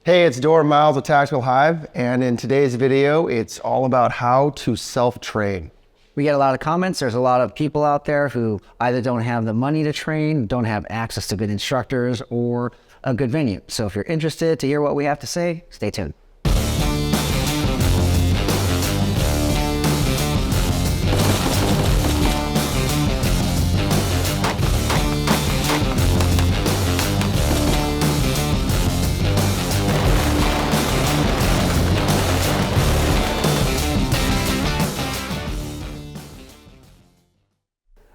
Hey, it's Dorr, Myles with Tactical Hyve, and in today's video, it's all about how to self-train. We get a lot of comments. There's a lot of people out there who either don't have the money to train, don't have access to good instructors, or a good venue. So if you're interested to hear what we have to say, stay tuned.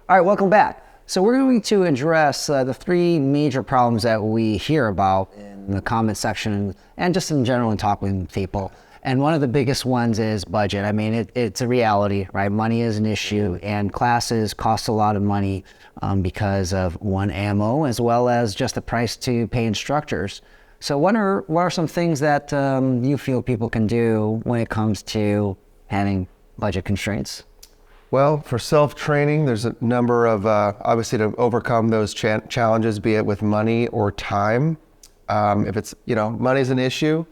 All right, welcome back. So we're going to address the three major problems that we hear about in the comment section and just in general in talking with people. And one of the biggest ones is budget. I mean, it's a reality, right? Money is an issue, and classes cost a lot of money because of one, ammo, as well as just the price to pay instructors. So what are some things that you feel people can do when it comes to having budget constraints? Well, for self-training, there's a number of, obviously to overcome those challenges, be it with money or time. If it's, money's an issue,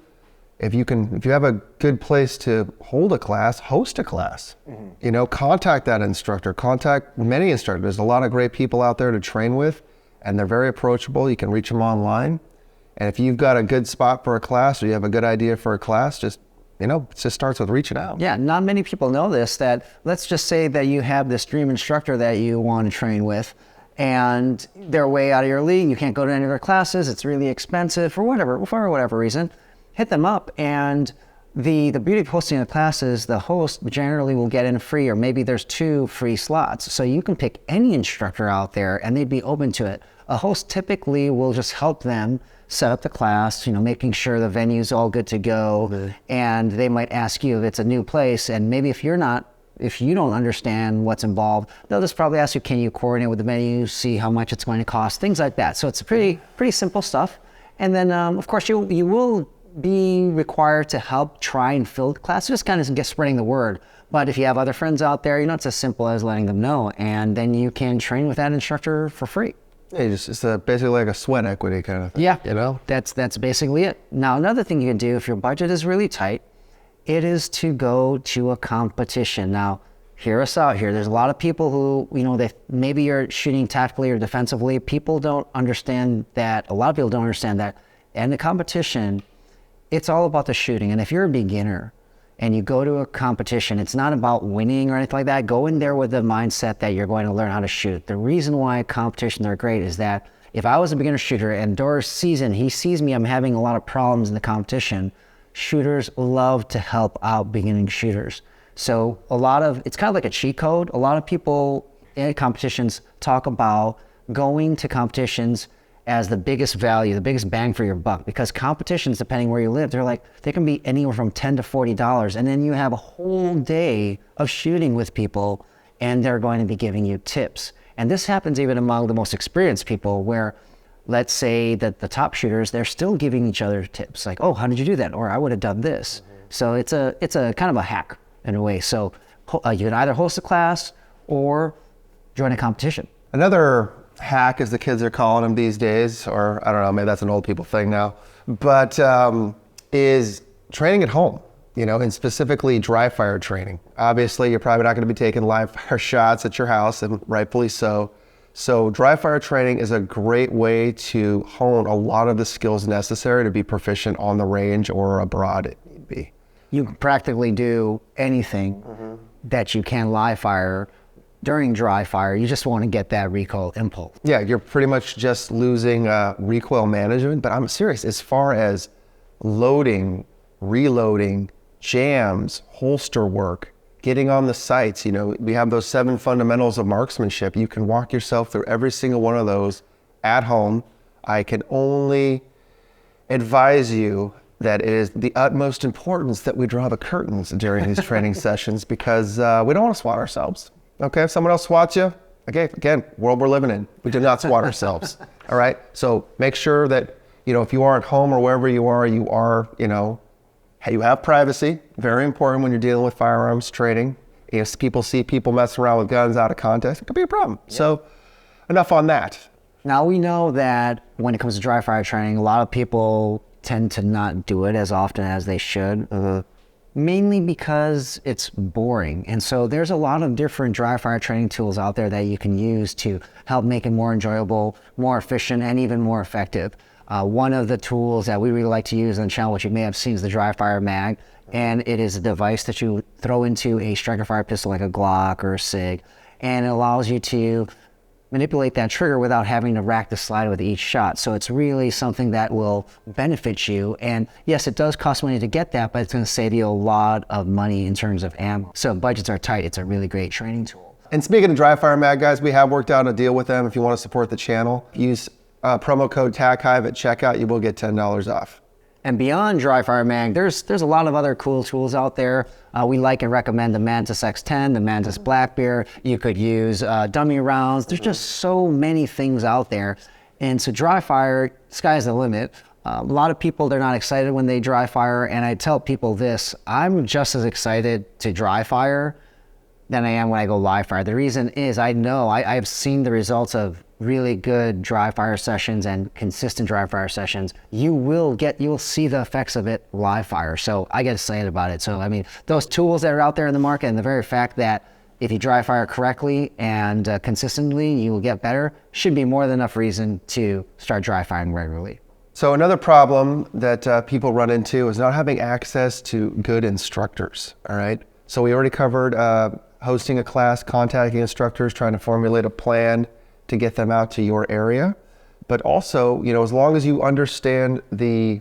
if you have a good place to hold a class, host a class. Contact that instructor, contact many instructors. There's a lot of great people out there to train with, and they're very approachable. You can reach them online. And if you've got a good spot for a class or you have a good idea for a class, it just starts with reaching out. Yeah, not many people know this, that let's just say that you have this dream instructor that you want to train with, and they're way out of your league. You can't go to any of their classes. It's really expensive for whatever reason. Hit them up, and the beauty of hosting the classes, the host generally will get in free, or maybe there's 2 free slots. So you can pick any instructor out there and they'd be open to it. A host typically will just help them set up the class, making sure the venue's all good to go. And they might ask you if it's a new place, and maybe if you don't understand what's involved, they'll just probably ask you, can you coordinate with the venue, see how much it's going to cost, things like that. So it's pretty simple stuff. And then of course you will be required to help try and fill the class, just kind of get spreading the word. But if you have other friends out there, it's as simple as letting them know, and then you can train with that instructor for free. Yeah, it's basically like a sweat equity kind of thing. Yeah, that's basically it. Now, another thing you can do if your budget is really tight, it is to go to a competition. Now, hear us out here. There's a lot of people who, maybe you're shooting tactically or defensively. People don't understand that. A lot of people don't understand that. And the competition, it's all about the shooting. And if you're a beginner and you go to a competition, it's not about winning or anything like that. Go in there with the mindset that you're going to learn how to shoot. The reason why competitions are great is that if I was a beginner shooter and Dorr he sees me, I'm having a lot of problems in the competition. Shooters love to help out beginning shooters. So it's kind of like a cheat code. A lot of people in competitions talk about going to competitions as the biggest value, the biggest bang for your buck, because competitions, depending where you live, they can be anywhere from $10 to $40, and then you have a whole day of shooting with people, and they're going to be giving you tips. And this happens even among the most experienced people, where let's say that the top shooters, they're still giving each other tips, like, oh, how did you do that? Or I would have done this. So it's a kind of a hack in a way. So you can either host a class or join a competition. Another hack, as the kids are calling them these days, or I don't know, maybe that's an old people thing now, but is training at home, and specifically dry fire training. Obviously, you're probably not going to be taking live fire shots at your house, and rightfully so. So dry fire training is a great way to hone a lot of the skills necessary to be proficient on the range or abroad if need be. You can practically do anything that you can live fire during dry fire. You just want to get that recoil impulse. Yeah, you're pretty much just losing recoil management, but I'm serious, as far as loading, reloading, jams, holster work, getting on the sights, we have those 7 fundamentals of marksmanship. You can walk yourself through every single one of those at home. I can only advise you that it is the utmost importance that we draw the curtains during these training sessions, because we don't want to swat ourselves. Okay, if someone else swats you, again, world we're living in, we do not swat ourselves. All right, so make sure that, if you are at home or wherever you are, you have privacy. Very important when you're dealing with firearms training. If people see people messing around with guns out of context, it could be a problem. Yeah. So enough on that. Now we know that when it comes to dry fire training, a lot of people tend to not do it as often as they should. Mainly because it's boring. And so there's a lot of different dry fire training tools out there that you can use to help make it more enjoyable, more efficient, and even more effective. One of the tools that we really like to use on the channel, which you may have seen, is the dry fire mag. And it is a device that you throw into a striker fire pistol like a Glock or a SIG. And it allows you to manipulate that trigger without having to rack the slide with each shot. So it's really something that will benefit you. And yes, it does cost money to get that, but it's going to save you a lot of money in terms of ammo. So budgets are tight. It's a really great training tool. And speaking of dry fire mag, guys, we have worked out a deal with them. If you want to support the channel, use promo code TACHYVE at checkout. You will get $10 off. And beyond dry fire mag, there's a lot of other cool tools out there. We like and recommend the Mantis X10, the Mantis Black Bear. You could use dummy rounds. There's just so many things out there. And so dry fire, sky's the limit. A lot of people, they're not excited when they dry fire. And I tell people this, I'm just as excited to dry fire than I am when I go live fire. The reason is I know I've seen the results of really good dry fire sessions and consistent dry fire sessions. You will see the effects of it live fire. So I get excited about it. So I mean, those tools that are out there in the market, and the very fact that if you dry fire correctly and consistently, you will get better, should be more than enough reason to start dry firing regularly. So another problem that people run into is not having access to good instructors, all right? So we already covered hosting a class, contacting instructors, trying to formulate a plan to get them out to your area. But also, as long as you understand the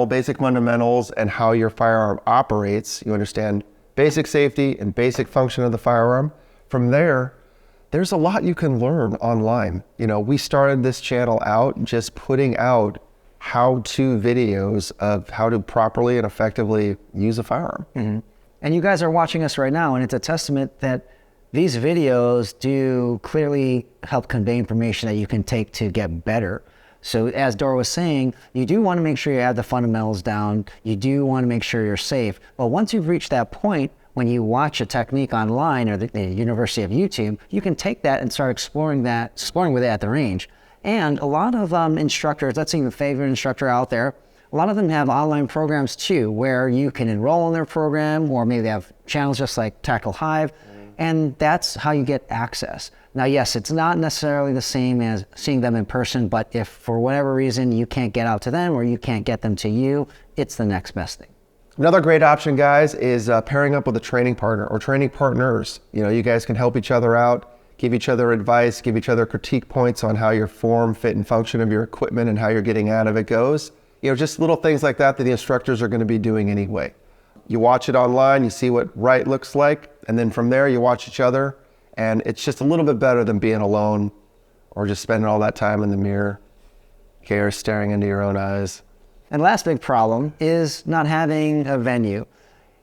basic fundamentals and how your firearm operates, you understand basic safety and basic function of the firearm, from there's a lot you can learn online. We started this channel out just putting out how-to videos of how to properly and effectively use a firearm. Mm-hmm. And you guys are watching us right now, and it's a testament that these videos do clearly help convey information that you can take to get better. So as Dorr was saying, you do want to make sure you have the fundamentals down. You do want to make sure you're safe. But once you've reached that point, when you watch a technique online or the University of YouTube, you can take that and start exploring with it at the range. And a lot of instructors, let's say your favorite instructor out there, a lot of them have online programs too, where you can enroll in their program, or maybe they have channels just like Tactical Hyve. And that's how you get access. Now, yes, it's not necessarily the same as seeing them in person, but if for whatever reason you can't get out to them or you can't get them to you, it's the next best thing. Another great option, guys, is pairing up with a training partner or training partners. You guys can help each other out, give each other advice, give each other critique points on how your form, fit, and function of your equipment and how you're getting out of it goes. Just little things like that the instructors are going to be doing anyway. You watch it online, you see what right looks like, and then from there you watch each other, and it's just a little bit better than being alone or just spending all that time in the mirror, staring into your own eyes. And last big problem is not having a venue.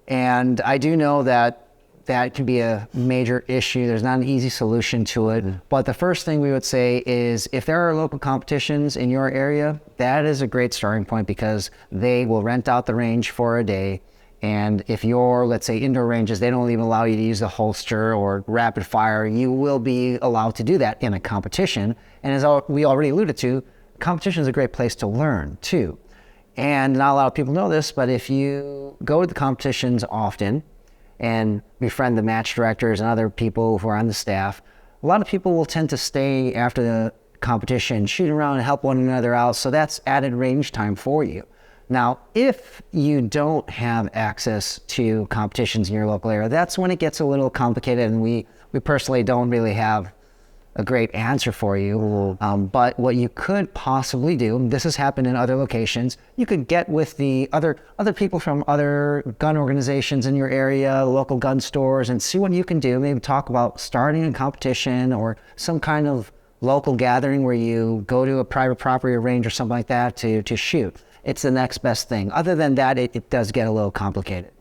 And I do know that can be a major issue. There's not an easy solution to it. But the first thing we would say is if there are local competitions in your area, that is a great starting point because they will rent out the range for a day. And if your, let's say, indoor ranges, they don't even allow you to use the holster or rapid fire, you will be allowed to do that in a competition. And as we already alluded to, competition is a great place to learn too. And not a lot of people know this, but if you go to the competitions often and befriend the match directors and other people who are on the staff, a lot of people will tend to stay after the competition, shoot around and help one another out. So that's added range time for you. Now, if you don't have access to competitions in your local area, that's when it gets a little complicated, and we personally don't really have a great answer for you. But what you could possibly do, and this has happened in other locations, you could get with the other people from other gun organizations in your area, local gun stores, and see what you can do. Maybe talk about starting a competition or some kind of local gathering where you go to a private property or range or something like that to shoot. It's the next best thing. Other than that, it does get a little complicated.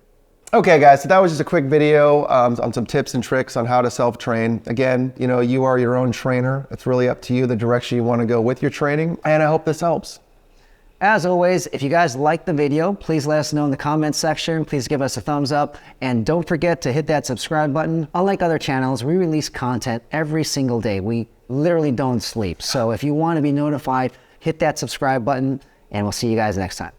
Okay, guys, so that was just a quick video on some tips and tricks on how to self-train. Again, you are your own trainer. It's really up to you, the direction you want to go with your training, and I hope this helps. As always, if you guys liked the video, please let us know in the comments section. Please give us a thumbs up, and don't forget to hit that subscribe button. Unlike other channels, we release content every single day. We literally don't sleep. So if you want to be notified, hit that subscribe button, and we'll see you guys next time.